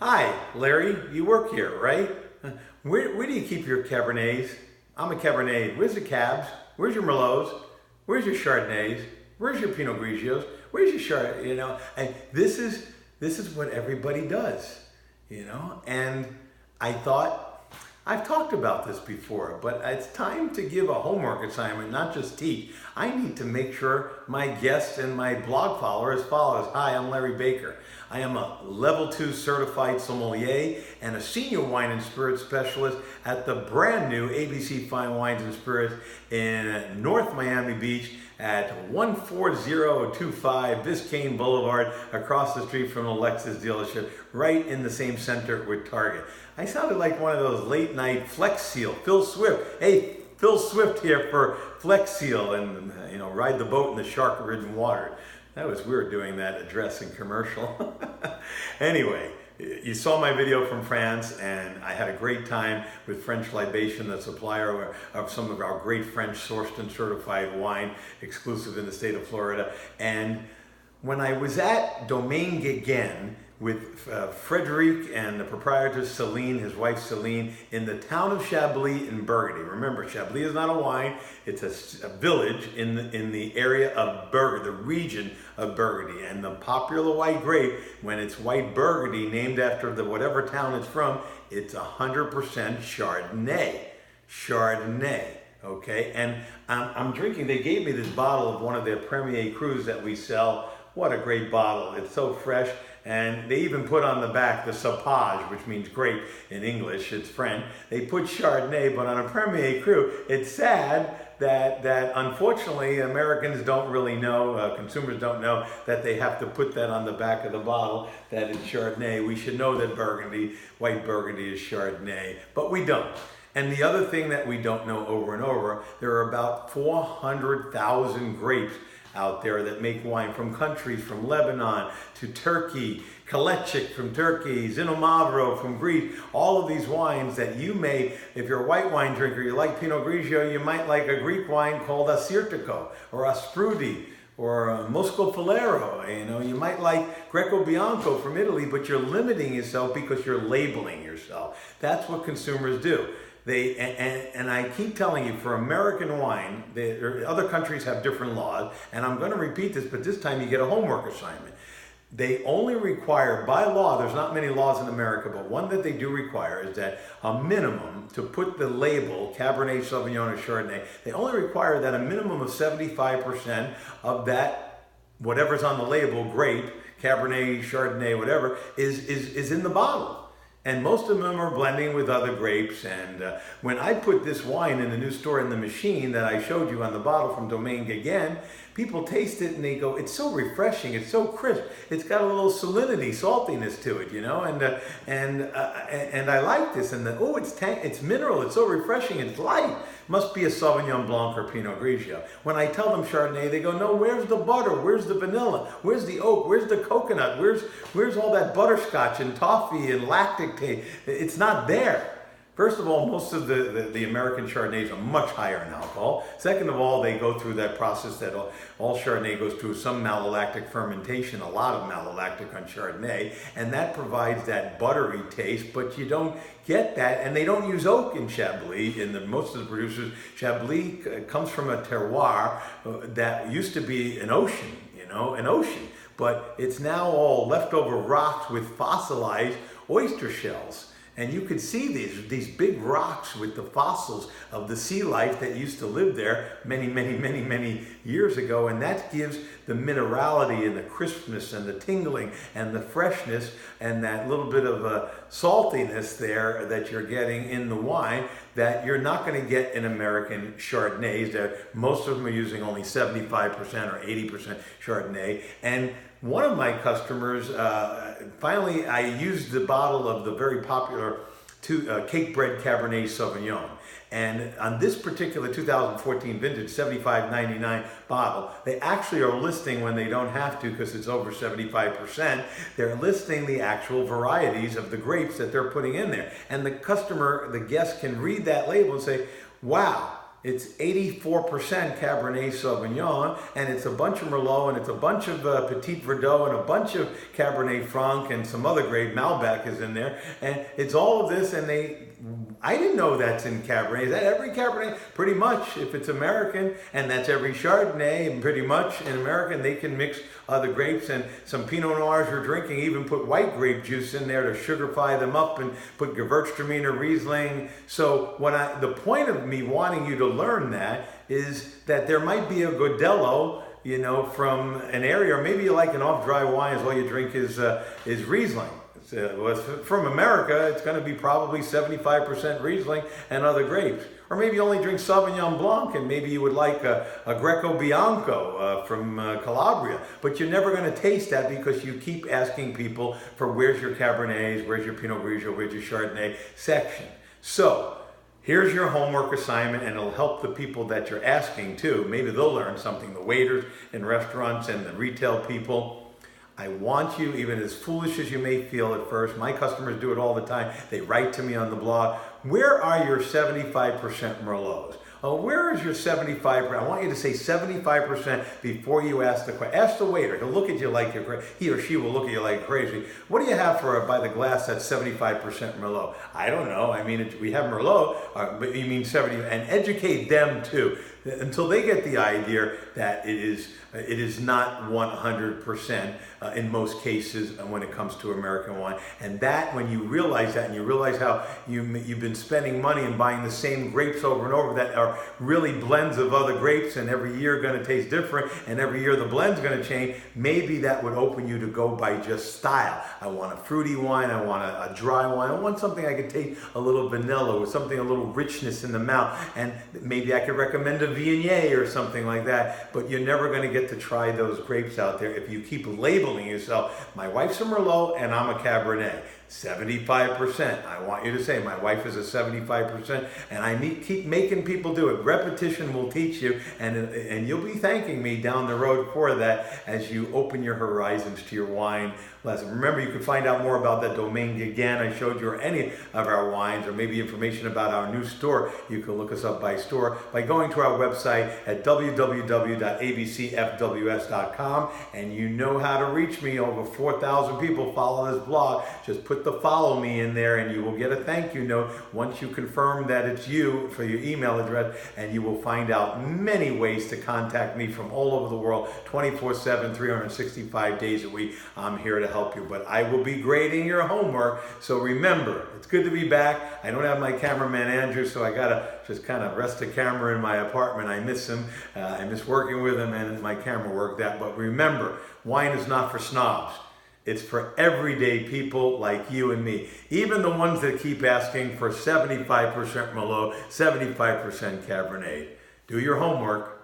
Hi, Larry, you work here, right? Where do you keep your Cabernets? I'm a Cabernet. Where's the Cabs? Where's your Merlots? Where's your Chardonnays? Where's your Pinot Grigios? Where's your Chard? And this is what everybody does, And I thought I've talked about this before, but it's time to give a homework assignment, not just teach. I need to make sure my guests and my blog followers follows. Hi, I'm Larry Baker. I am a level 2 certified sommelier and a senior wine and spirit specialist at the brand new ABC Fine Wines and Spirits in North Miami Beach at 14025 Biscayne Boulevard, across the street from the Lexus dealership, right in the same center with Target. I sounded like one of those late night Flex Seal, Phil Swift. Hey, Phil Swift here for Flex Seal and ride the boat in the shark-ridden water. That was weird doing that address and commercial. Anyway, you saw my video from France, and I had a great time with French Libation, the supplier of some of our great French sourced and certified wine, exclusive in the state of Florida. And when I was at Domaine Guéguen with Frederic and the proprietor Celine, his wife Celine, in the town of Chablis in Burgundy. Remember, Chablis is not a wine, it's a village in the area of Burgundy, the region of Burgundy. And the popular white grape, when it's white Burgundy, named after whatever town it's from, it's 100% Chardonnay. Chardonnay. Okay, and I'm drinking, they gave me this bottle of one of their Premier Crus that we sell. What a great bottle, it's so fresh. And they even put on the back the cépage, which means grape in English, it's French. They put Chardonnay, but on a Premier Cru, it's sad that unfortunately Americans don't really know, consumers don't know that they have to put that on the back of the bottle, that it's Chardonnay. We should know that Burgundy, white Burgundy is Chardonnay, but we don't. And the other thing that we don't know over and over, there are about 400,000 grapes out there that make wine from countries from Lebanon to Turkey, Kalechik from Turkey, Zinomavro from Greece, all of these wines that you may, if you're a white wine drinker, you like Pinot Grigio, you might like a Greek wine called Assyrtiko or Asprudi or Moscofilero, you might like Greco Bianco from Italy, but you're limiting yourself because you're labeling yourself. That's what consumers do. And I keep telling you, for American wine, other countries have different laws, and I'm going to repeat this, but this time you get a homework assignment. They only require, by law, there's not many laws in America, but one that they do require is that a minimum, to put the label Cabernet Sauvignon or Chardonnay, they only require that a minimum of 75% of that, whatever's on the label, grape, Cabernet, Chardonnay, whatever, is in the bottle. And most of them are blending with other grapes. And when I put this wine in the new store in the machine that I showed you on the bottle from Domaine Guéguen, people taste it and they go, it's so refreshing, it's so crisp, it's got a little salinity, saltiness to it, and I like this. And it's mineral, it's so refreshing, it's light. Must be a Sauvignon Blanc or Pinot Grigio. When I tell them Chardonnay, they go, no, where's the butter? Where's the vanilla? Where's the oak? Where's the coconut? Where's all that butterscotch and toffee and lactic taste? It's not there. First of all, most of the American Chardonnays are much higher in alcohol. Second of all, they go through that process that all Chardonnay goes through, some malolactic fermentation, a lot of malolactic on Chardonnay, and that provides that buttery taste, but you don't get that, and they don't use oak in Chablis. Most of the producers, Chablis comes from a terroir that used to be an ocean, but it's now all leftover rocks with fossilized oyster shells. And you could see these big rocks with the fossils of the sea life that used to live there many, many, many, many years ago. And that gives the minerality and the crispness and the tingling and the freshness and that little bit of a saltiness there that you're getting in the wine that you're not going to get in American Chardonnays. Most of them are using only 75% or 80% Chardonnay. And one of my customers, finally I used the bottle of the very popular Cake Bread Cabernet Sauvignon. And on this particular 2014 vintage 75.99 bottle, they actually are listing, when they don't have to because it's over 75%, they're listing the actual varieties of the grapes that they're putting in there. And the customer, the guest, can read that label and say, wow, It's 84% Cabernet Sauvignon, and it's a bunch of Merlot, and it's a bunch of Petit Verdot, and a bunch of Cabernet Franc, and some other grape. Malbec is in there, and it's all of this. And I didn't know that's in Cabernet. Is that every Cabernet? Pretty much, if it's American, and that's every Chardonnay, pretty much in American. They can mix other grapes, and some Pinot Noirs we're drinking even put white grape juice in there to sugarify them up, and put Gewürztraminer, Riesling. So the point of me wanting you to learn that is that there might be a Godello, from an area, or maybe you like an off-dry wine, as all you drink is Riesling. From America, it's going to be probably 75% Riesling and other grapes. Or maybe you only drink Sauvignon Blanc, and maybe you would like a Greco Bianco from Calabria. But you're never going to taste that because you keep asking people for where's your Cabernets, where's your Pinot Grigio, where's your Chardonnay section. So here's your homework assignment, and it'll help the people that you're asking too. Maybe they'll learn something, the waiters in restaurants and the retail people. I want you, even as foolish as you may feel at first, my customers do it all the time. They write to me on the blog, where are your 75% Merlots? Oh, where is your 75%? I want you to say 75% before you ask the question. Ask the waiter. He'll look at you like you're crazy. He or she will look at you like crazy. What do you have for by the glass that's 75% Merlot? I don't know. I mean, we have Merlot, but you mean 70. And educate them too, until they get the idea that it is not 100% in most cases when it comes to American wine. And that, when you realize that, and you realize how you've been spending money and buying the same grapes over and over that are really blends of other grapes, and every year going to taste different, and every year the blend's going to change, maybe that would open you to go by just style. I want a fruity wine, I want a dry wine, I want something I could taste a little vanilla with something, a little richness in the mouth, and maybe I could recommend a Viognier or something like that. But you're never going to get to try those grapes out there if you keep labeling yourself, my wife's a Merlot and I'm a Cabernet. 75%. I want you to say, my wife is a 75%, and I keep making people do it. Repetition will teach you, and you'll be thanking me down the road for that as you open your horizons to your wine lesson. Remember, you can find out more about that domain again I showed you, or any of our wines, or maybe information about our new store. You can look us up by store by going to our website at www.abcfws.com, and you know how to reach me. Over 4,000 people follow this blog. Just put the follow me in there, and you will get a thank you note once you confirm that it's you for your email address, and you will find out many ways to contact me from all over the world, 24/7, 365 days a week. I'm here to help you, but I will be grading your homework. So remember, it's good to be back. I don't have my cameraman Andrew, so I gotta just kind of rest the camera in my apartment. I miss him. I miss working with him and my camera work. But remember, wine is not for snobs. It's for everyday people like you and me. Even the ones that keep asking for 75% Merlot, 75% Cabernet. Do your homework.